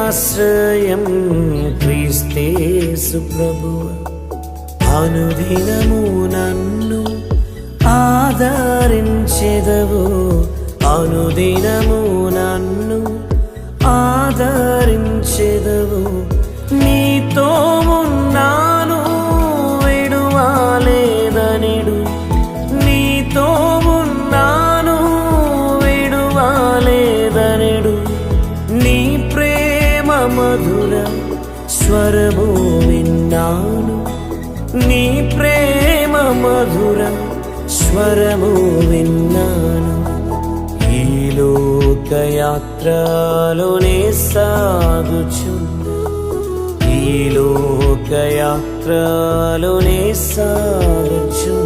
ఆశ్రయం క్రీస్తేసు ప్రభువ. అనుదినము నన్ను ఆదరించెదవు, అనుదినము నన్ను ఆదరించెదవు. నీతో ఉన్నాను విడువాలేదనెడు, నీతో ఉన్నాను విడువాలేదనెడు. నీ ప్రేమ మధుర స్వరము విన్నాను, నీ ప్రేమ మధుర స్వరము విన్నాను. ఈ లోకయాత్రలోనే సాగుచున్నా, ఈ లోకయాత్రలోనే సాగుచున్నా.